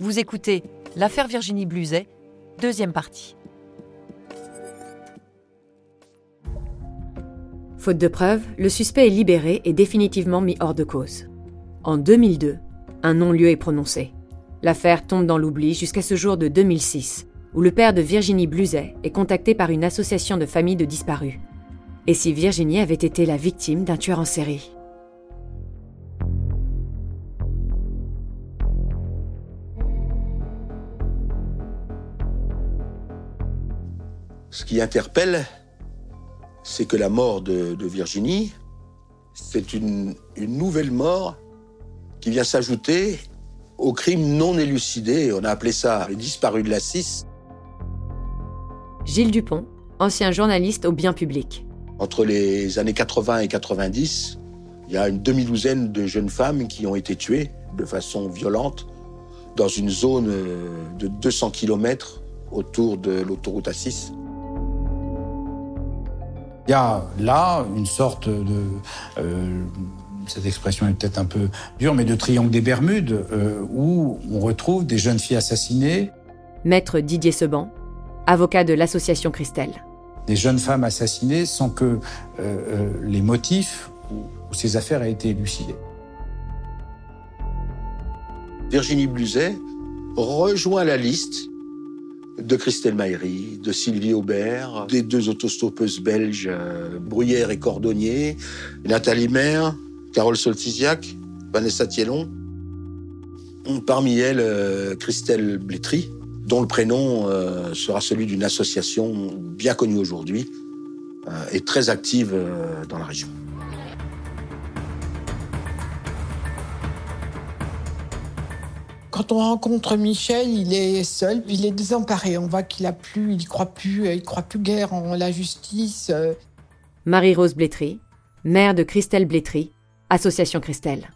Vous écoutez l'affaire Virginie Bluzet, deuxième partie. Faute de preuves, le suspect est libéré et définitivement mis hors de cause. En 2002, un non-lieu est prononcé. L'affaire tombe dans l'oubli jusqu'à ce jour de 2006, où le père de Virginie Bluzet est contacté par une association de familles de disparus. Et si Virginie avait été la victime d'un tueur en série ? Ce qui interpelle, c'est que la mort de Virginie, c'est une nouvelle mort qui vient s'ajouter aux crimes non élucidés. On a appelé ça les disparus de la 6. Gilles Dupont, ancien journaliste au bien public. Entre les années 80 et 90, il y a une demi-douzaine de jeunes femmes qui ont été tuées de façon violente dans une zone de 200 km autour de l'autoroute A6. Il y a là une sorte de, cette expression est peut-être un peu dure, mais de triangle des Bermudes, où on retrouve des jeunes filles assassinées. Maître Didier Seban, avocat de l'association Christelle. Des jeunes femmes assassinées sans que les motifs ou ces affaires aient été élucidés. Virginie Bluzet rejoint la liste de Christelle Maïri, de Sylvie Aubert, des deux autostoppeuses belges, Bruyère et Cordonnier, Nathalie Maire, Carole Soltisiak, Vanessa Thiellon. Parmi elles, Christelle Blétry, dont le prénom sera celui d'une association bien connue aujourd'hui et très active dans la région. Quand on rencontre Michel, il est seul, il est désemparé. On voit qu'il il croit plus guère en la justice. Marie-Rose Blétry, mère de Christelle Blétry, association Christelle.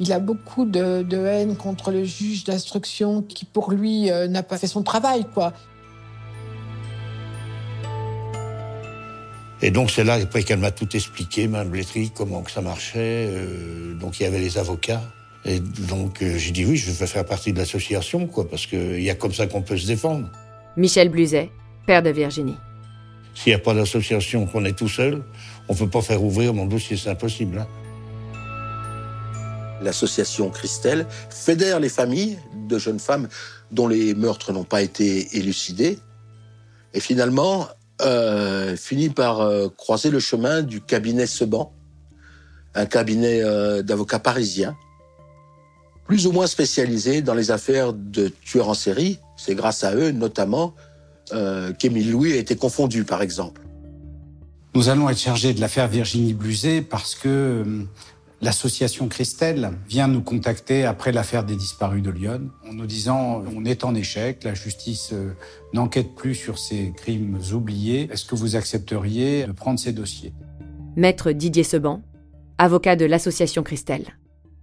Il a beaucoup de haine contre le juge d'instruction qui, pour lui, n'a pas fait son travail, quoi. Et donc c'est là, après qu'elle m'a tout expliqué, Mme Blétry, comment que ça marchait. Donc il y avait les avocats. Et donc, j'ai dit oui, je veux faire partie de l'association, quoi, parce qu'il y a comme ça qu'on peut se défendre. Michel Bluzet, père de Virginie. S'il n'y a pas d'association, qu'on est tout seul, on ne peut pas faire ouvrir mon dossier, c'est impossible. Hein. L'association Christelle fédère les familles de jeunes femmes dont les meurtres n'ont pas été élucidés et finalement finit par croiser le chemin du cabinet Seban, un cabinet d'avocats parisiens, plus ou moins spécialisés dans les affaires de tueurs en série. C'est grâce à eux, notamment, qu'Émile Louis a été confondu, par exemple. Nous allons être chargés de l'affaire Virginie Bluzet parce que l'association Christelle vient nous contacter après l'affaire des disparus de Lyon, en nous disant on est en échec, la justice n'enquête plus sur ces crimes oubliés. Est-ce que vous accepteriez de prendre ces dossiers ? Maître Didier Seban, avocat de l'association Christelle.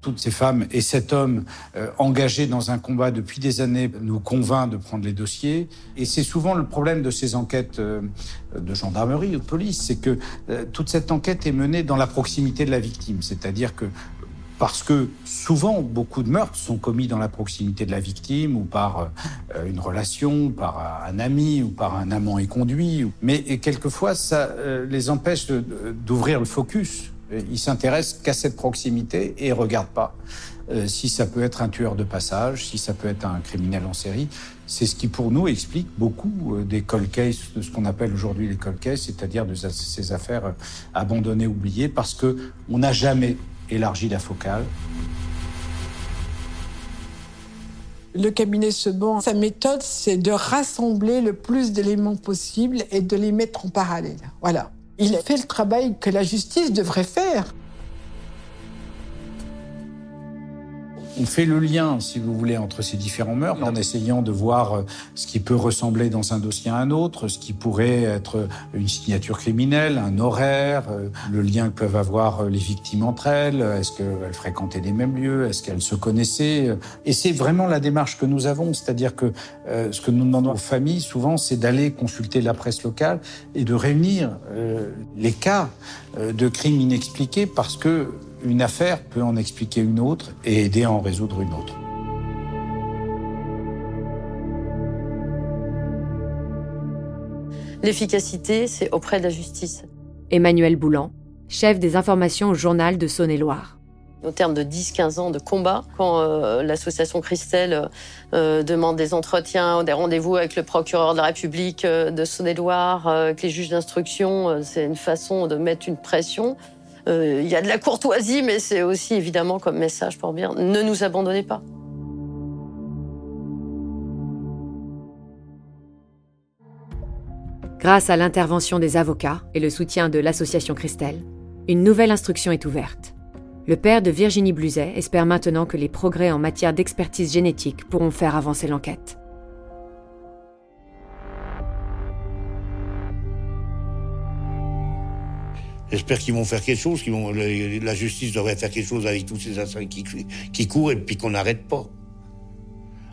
Toutes ces femmes et cet homme engagés dans un combat depuis des années nous convainc de prendre les dossiers. Et c'est souvent le problème de ces enquêtes de gendarmerie ou de police, c'est que toute cette enquête est menée dans la proximité de la victime. C'est-à-dire que parce que souvent, beaucoup de meurtres sont commis dans la proximité de la victime ou par une relation, par un ami ou par un amant éconduit. Mais quelquefois, ça les empêche d'ouvrir le focus. Ils s'intéressent qu'à cette proximité et ne regardent pas si ça peut être un tueur de passage, si ça peut être un criminel en série. C'est ce qui, pour nous, explique beaucoup des cold cases, de ce qu'on appelle aujourd'hui les cold cases, c'est-à-dire de ces affaires abandonnées, oubliées, parce qu'on n'a jamais élargi la focale. Le cabinet Seban, sa méthode, c'est de rassembler le plus d'éléments possible et de les mettre en parallèle. Voilà. Il a fait le travail que la justice devrait faire. On fait le lien, si vous voulez, entre ces différents meurtres, en essayant de voir ce qui peut ressembler dans un dossier à un autre, ce qui pourrait être une signature criminelle, un horaire, le lien que peuvent avoir les victimes entre elles, est-ce qu'elles fréquentaient les mêmes lieux, est-ce qu'elles se connaissaient. Et c'est vraiment la démarche que nous avons, c'est-à-dire que ce que nous demandons aux familles, souvent, c'est d'aller consulter la presse locale et de réunir les cas de crimes inexpliqués, parce que une affaire peut en expliquer une autre et aider à en résoudre une autre. L'efficacité, c'est auprès de la justice. Emmanuel Boulan, chef des informations au journal de Saône-et-Loire. Au terme de 10-15 ans de combat, quand l'association Christelle demande des entretiens, des rendez-vous avec le procureur de la République de Saône-et-Loire, avec les juges d'instruction, c'est une façon de mettre une pression. Il y a de la courtoisie, mais c'est aussi évidemment comme message pour dire ne nous abandonnez pas. Grâce à l'intervention des avocats et le soutien de l'association Christelle, une nouvelle instruction est ouverte. Le père de Virginie Bluzet espère maintenant que les progrès en matière d'expertise génétique pourront faire avancer l'enquête. J'espère qu'ils vont faire quelque chose, la justice devrait faire quelque chose avec tous ces assassins qui courent et puis qu'on n'arrête pas.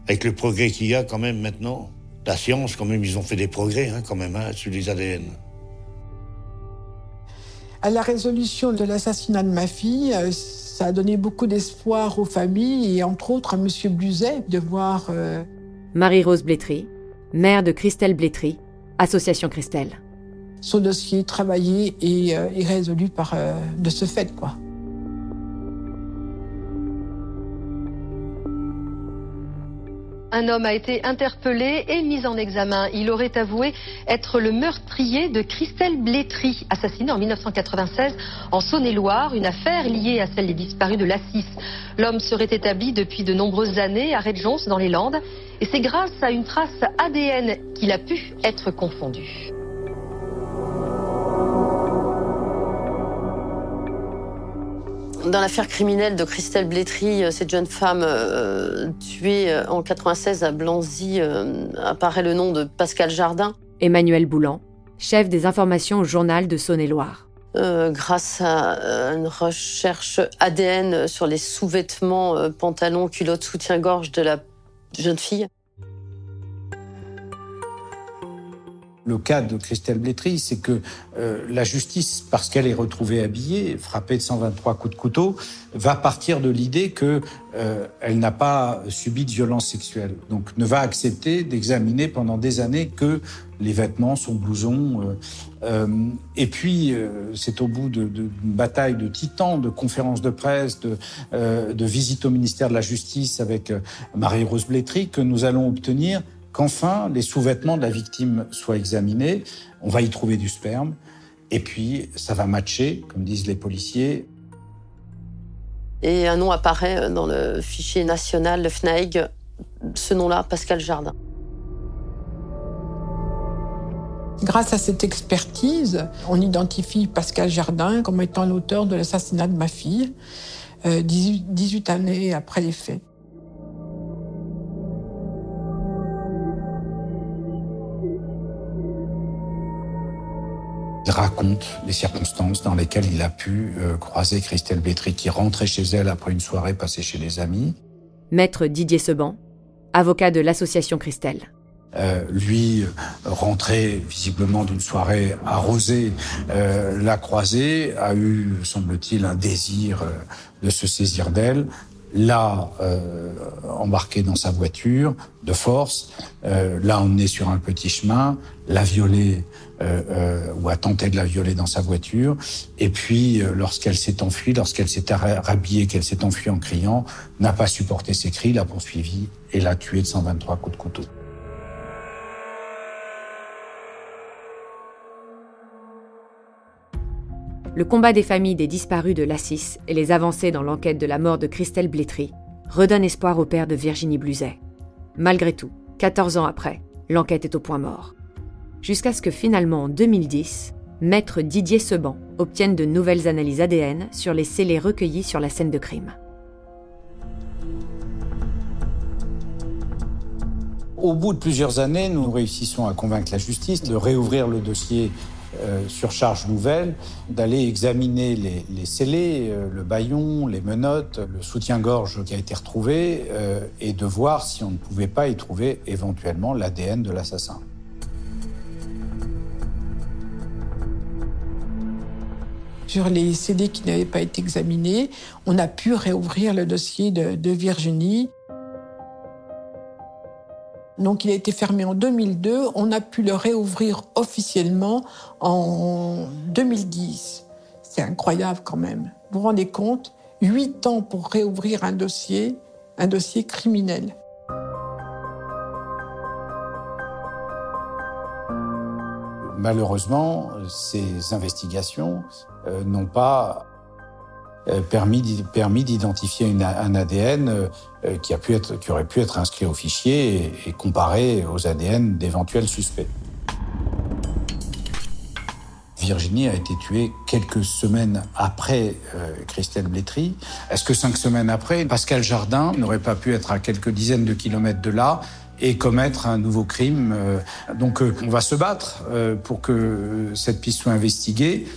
Avec le progrès qu'il y a quand même maintenant, la science quand même, ils ont fait des progrès quand même sur les ADN. À la résolution de l'assassinat de ma fille, ça a donné beaucoup d'espoir aux familles et entre autres à M. Bluzet de voir... Marie-Rose Blétry, mère de Christelle Blétry, association Christelle. Son dossier travaillé et résolu de ce fait, quoi. Un homme a été interpellé et mis en examen. Il aurait avoué être le meurtrier de Christelle Blétry, assassinée en 1996 en Saône-et-Loire, une affaire liée à celle des disparus de l'A6. L'homme serait établi depuis de nombreuses années à Redjons dans les Landes et c'est grâce à une trace ADN qu'il a pu être confondu. Dans l'affaire criminelle de Christelle Blétry, cette jeune femme tuée en 96 à Blanzy, apparaît le nom de Pascal Jardin. Emmanuel Boulan, chef des informations au journal de Saône-et-Loire. Grâce à une recherche ADN sur les sous-vêtements, pantalons, culottes, soutien-gorge de la jeune fille. Le cas de Christelle Blétry, c'est que la justice, parce qu'elle est retrouvée habillée, frappée de 123 coups de couteau, va partir de l'idée qu'elle n'a pas subi de violence sexuelle. Donc ne va accepter d'examiner pendant des années que les vêtements, son blouson. Et puis, c'est au bout d'une bataille de titans, de conférences de presse, de visites au ministère de la Justice avec Marie-Rose Blétry, que nous allons obtenir qu'enfin, les sous-vêtements de la victime soient examinés, on va y trouver du sperme, et puis ça va matcher, comme disent les policiers. Et un nom apparaît dans le fichier national, le FNAIG, ce nom-là, Pascal Jardin. Grâce à cette expertise, on identifie Pascal Jardin comme étant l'auteur de l'assassinat de ma fille, 18 années après les faits. Il raconte les circonstances dans lesquelles il a pu croiser Christelle Blétry qui rentrait chez elle après une soirée passée chez les amis. Maître Didier Seban, avocat de l'association Christelle. Lui rentrait visiblement d'une soirée arrosée, l'a croisée, a eu, semble-t-il, un désir de se saisir d'elle, l'a embarqué dans sa voiture de force, l'a emmené sur un petit chemin, l'a violée ou a tenté de la violer dans sa voiture, et puis lorsqu'elle s'est enfuie, lorsqu'elle s'est rhabillée, qu'elle s'est enfuie en criant, n'a pas supporté ses cris, l'a poursuivie et l'a tuée de 123 coups de couteau. Le combat des familles des disparus de l'A6 et les avancées dans l'enquête de la mort de Christelle Blétry redonnent espoir au père de Virginie Bluzet. Malgré tout, 14 ans après, l'enquête est au point mort. Jusqu'à ce que finalement, en 2010, maître Didier Seban obtienne de nouvelles analyses ADN sur les scellés recueillis sur la scène de crime. Au bout de plusieurs années, nous réussissons à convaincre la justice de réouvrir le dossier sur charge nouvelle, d'aller examiner les scellés, le bâillon, les menottes, le soutien-gorge qui a été retrouvé, et de voir si on ne pouvait pas y trouver éventuellement l'ADN de l'assassin. Sur les scellés qui n'avaient pas été examinés, on a pu réouvrir le dossier de Virginie. Donc il a été fermé en 2002. On a pu le réouvrir officiellement en 2010. C'est incroyable quand même. Vous vous rendez compte ? 8 ans pour réouvrir un dossier criminel. Malheureusement, ces investigations n'ont pas permis d'identifier un ADN qui aurait pu être inscrit au fichier et comparé aux ADN d'éventuels suspects. Virginie a été tuée quelques semaines après Christelle Blétry. Est-ce que 5 semaines après, Pascal Jardin n'aurait pas pu être à quelques dizaines de kilomètres de là et commettre un nouveau crime? Donc on va se battre pour que cette piste soit investiguée.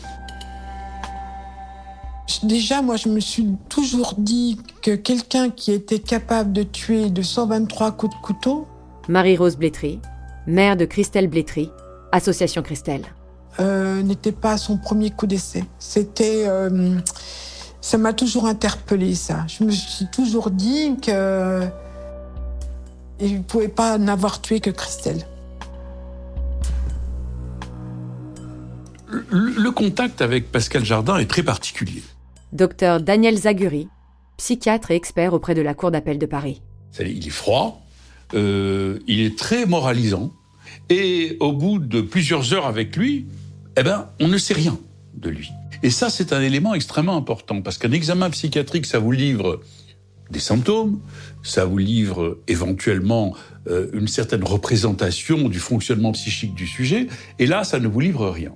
Déjà, moi, je me suis toujours dit que quelqu'un qui était capable de tuer de 123 coups de couteau... Marie-Rose Blétry, mère de Christelle Blétry, Association Christelle. N'était pas son premier coup d'essai. Ça m'a toujours interpellée, ça. Je me suis toujours dit qu'il ne pouvait pas n'avoir tué que Christelle. Le contact avec Pascal Jardin est très particulier. Docteur Daniel Zaguri, psychiatre et expert auprès de la Cour d'appel de Paris. Il est froid, il est très moralisant, et au bout de plusieurs heures avec lui, on ne sait rien de lui. Et ça, c'est un élément extrêmement important, parce qu'un examen psychiatrique, ça vous livre des symptômes, ça vous livre éventuellement une certaine représentation du fonctionnement psychique du sujet, et là, ça ne vous livre rien.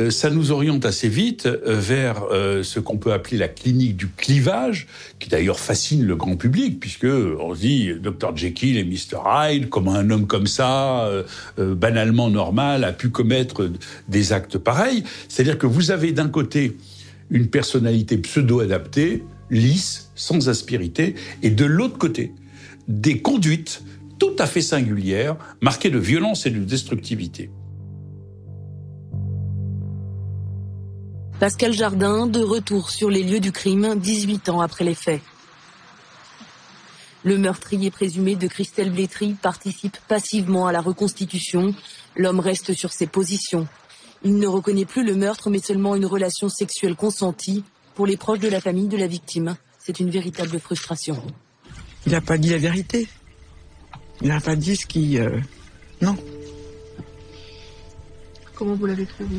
Ça nous oriente assez vite vers ce qu'on peut appeler la clinique du clivage, qui d'ailleurs fascine le grand public, puisque on se dit Dr Jekyll et Mr Hyde, comment un homme comme ça, banalement normal, a pu commettre des actes pareils. C'est-à-dire que vous avez d'un côté une personnalité pseudo-adaptée, lisse, sans aspérité, et de l'autre côté, des conduites tout à fait singulières, marquées de violence et de destructivité. Pascal Jardin, de retour sur les lieux du crime, 18 ans après les faits. Le meurtrier présumé de Christelle Blétry participe passivement à la reconstitution. L'homme reste sur ses positions. Il ne reconnaît plus le meurtre, mais seulement une relation sexuelle consentie. Pour les proches de la famille de la victime, c'est une véritable frustration. Il n'a pas dit la vérité. Il n'a pas dit ce qui... Non. Comment vous l'avez trouvé ?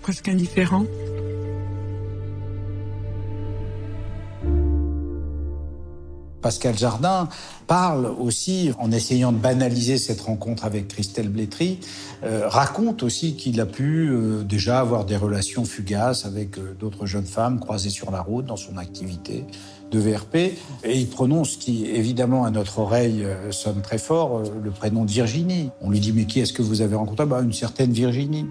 Presque indifférent. Pascal Jardin parle aussi, en essayant de banaliser cette rencontre avec Christelle Blétry, raconte aussi qu'il a pu déjà avoir des relations fugaces avec d'autres jeunes femmes croisées sur la route dans son activité de VRP. Et il prononce, ce qui évidemment à notre oreille sonne très fort, le prénom de Virginie. On lui dit « Mais qui est-ce que vous avez rencontré ?» Une certaine Virginie.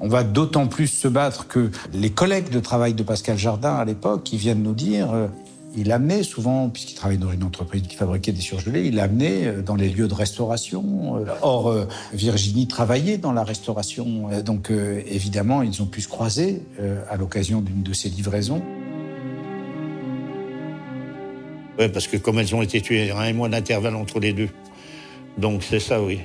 On va d'autant plus se battre que les collègues de travail de Pascal Jardin à l'époque, qui viennent nous dire, il amenait souvent, puisqu'il travaillait dans une entreprise qui fabriquait des surgelés, il amenait dans les lieux de restauration. Or, Virginie travaillait dans la restauration, donc évidemment, ils ont pu se croiser à l'occasion d'une de ces livraisons. Oui, parce que comme elles ont été tuées, il y a 1 mois d'intervalle entre les deux. Donc c'est ça, oui.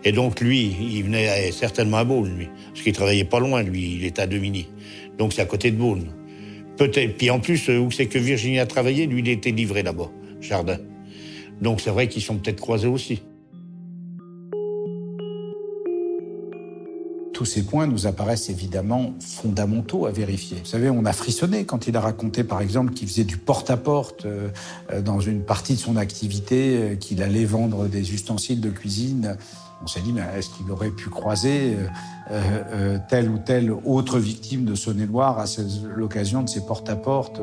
Et donc lui, il venait certainement à Beaune, lui. Parce qu'il travaillait pas loin, lui, il était à Demigny. Donc c'est à côté de Beaune. Peut-être. Puis en plus, où c'est que Virginie a travaillé, lui, il était livré là-bas, Jardin. Donc c'est vrai qu'ils sont peut-être croisés aussi. Tous ces points nous apparaissent évidemment fondamentaux à vérifier. Vous savez, on a frissonné quand il a raconté, par exemple, qu'il faisait du porte-à-porte dans une partie de son activité, qu'il allait vendre des ustensiles de cuisine. On s'est dit, mais est-ce qu'il aurait pu croiser telle ou telle autre victime de Saône-et-Loire à l'occasion de ces porte-à-porte ?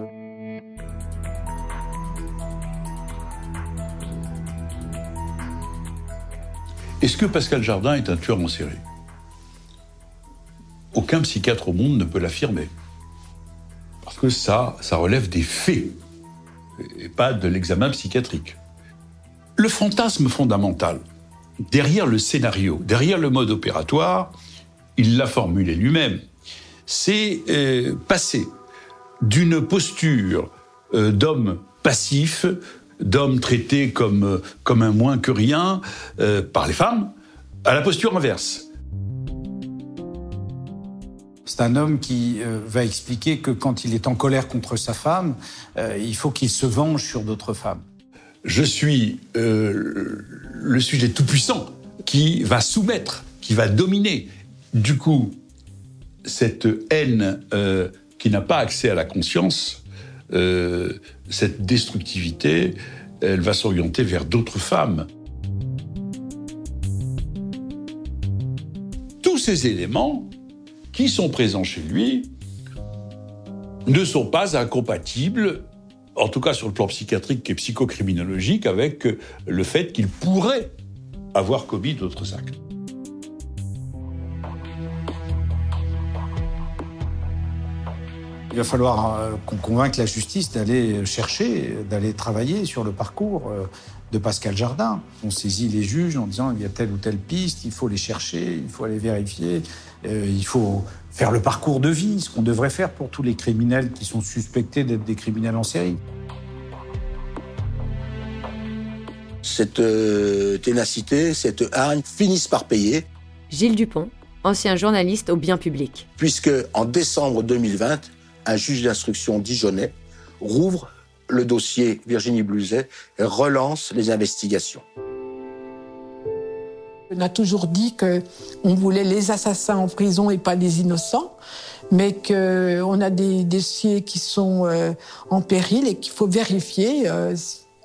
Est-ce que Pascal Jardin est un tueur en série ? Aucun psychiatre au monde ne peut l'affirmer. Parce que ça relève des faits, et pas de l'examen psychiatrique. Le fantasme fondamental derrière le scénario, derrière le mode opératoire, il l'a formulé lui-même, c'est passer d'une posture d'homme passif, d'homme traité comme un moins que rien par les femmes, à la posture inverse. C'est un homme qui va expliquer que quand il est en colère contre sa femme, il faut qu'il se venge sur d'autres femmes. Je suis le sujet tout-puissant qui va soumettre, qui va dominer. Du coup, cette haine qui n'a pas accès à la conscience, cette destructivité, elle va s'orienter vers d'autres femmes. Tous ces éléments qui sont présents chez lui ne sont pas incompatibles, en tout cas sur le plan psychiatrique et psychocriminologique, avec le fait qu'il pourrait avoir commis d'autres actes. Il va falloir qu'on convainque la justice d'aller chercher, d'aller travailler sur le parcours de Pascal Jardin. On saisit les juges en disant il y a telle ou telle piste, il faut les chercher, il faut aller vérifier, il faut faire le parcours de vie, ce qu'on devrait faire pour tous les criminels qui sont suspectés d'être des criminels en série. Cette ténacité, cette hargne finissent par payer. Gilles Dupont, ancien journaliste au bien public. Puisque en décembre 2020, un juge d'instruction dijonnais rouvre le dossier Virginie Bluzet et relance les investigations. On a toujours dit qu'on voulait les assassins en prison et pas les innocents, mais qu'on a des dossiers qui sont en péril et qu'il faut vérifier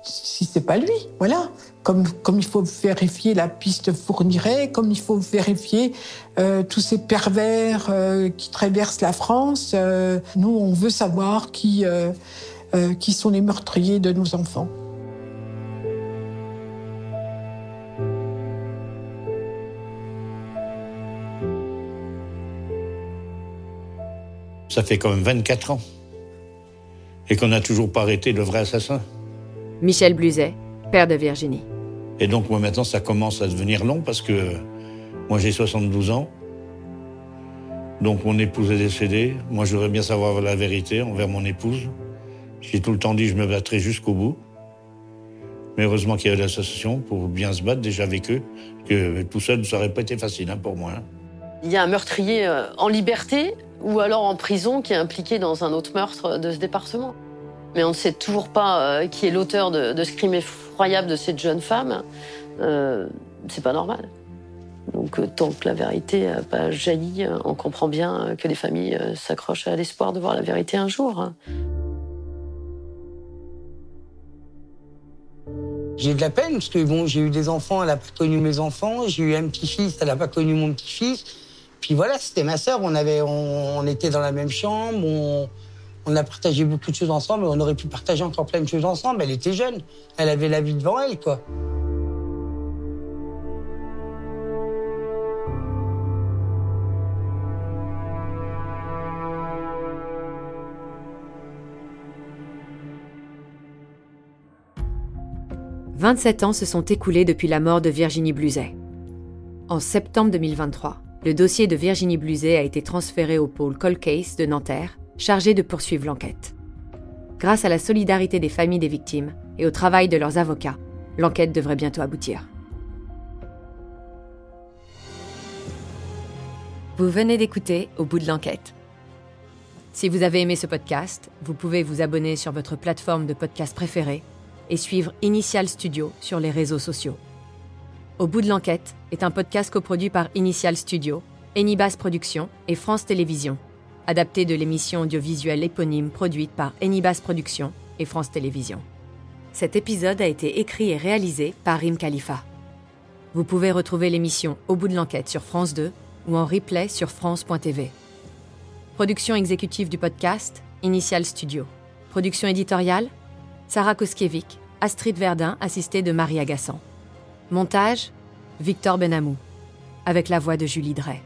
si c'est pas lui. Voilà. Comme il faut vérifier la piste Fourniret, comme il faut vérifier tous ces pervers qui traversent la France. Nous, on veut savoir qui sont les meurtriers de nos enfants. Ça fait quand même 24 ans. Et qu'on n'a toujours pas arrêté le vrai assassin. Michel Bluzet, père de Virginie. Et donc, moi, maintenant, ça commence à devenir long parce que moi, j'ai 72 ans. Donc, mon épouse est décédée. Moi, je voudrais bien savoir la vérité envers mon épouse. J'ai tout le temps dit que je me battrais jusqu'au bout. Mais heureusement qu'il y a eu l'association pour bien se battre déjà avec eux. Que tout seul, ça n'aurait pas été facile pour moi. Il y a un meurtrier en liberté ou alors en prison qui est impliqué dans un autre meurtre de ce département. Mais on ne sait toujours pas qui est l'auteur de ce crime effroyable de cette jeune femme. C'est pas normal. Donc tant que la vérité n'a pas jailli, on comprend bien que les familles s'accrochent à l'espoir de voir la vérité un jour. J'ai de la peine parce que bon, j'ai eu des enfants, elle n'a pas connu mes enfants. J'ai eu un petit-fils, elle n'a pas connu mon petit-fils. Puis voilà, c'était ma sœur, on était dans la même chambre, on a partagé beaucoup de choses ensemble, on aurait pu partager encore plein de choses ensemble. Elle était jeune, elle avait la vie devant elle, quoi. « 27 ans se sont écoulés depuis la mort de Virginie Bluzet. En septembre 2023, le dossier de Virginie Bluzet a été transféré au pôle Cold Case de Nanterre, chargé de poursuivre l'enquête. Grâce à la solidarité des familles des victimes et au travail de leurs avocats, l'enquête devrait bientôt aboutir. Vous venez d'écouter Au bout de l'enquête. Si vous avez aimé ce podcast, vous pouvez vous abonner sur votre plateforme de podcast préférée et suivre Initial Studio sur les réseaux sociaux. Au bout de l'enquête est un podcast coproduit par Initial Studio, Enibas Productions et France Télévisions, adapté de l'émission audiovisuelle éponyme produite par Enibas Productions et France Télévisions. Cet épisode a été écrit et réalisé par Rim Khalifa. Vous pouvez retrouver l'émission Au bout de l'enquête sur France 2 ou en replay sur France.tv. Production exécutive du podcast, Initial Studio. Production éditoriale, Sarah Koskiewicz, Astrid Verdun, assistée de Marie Agassan. Montage, Victor Benamou, avec la voix de Julie Drey.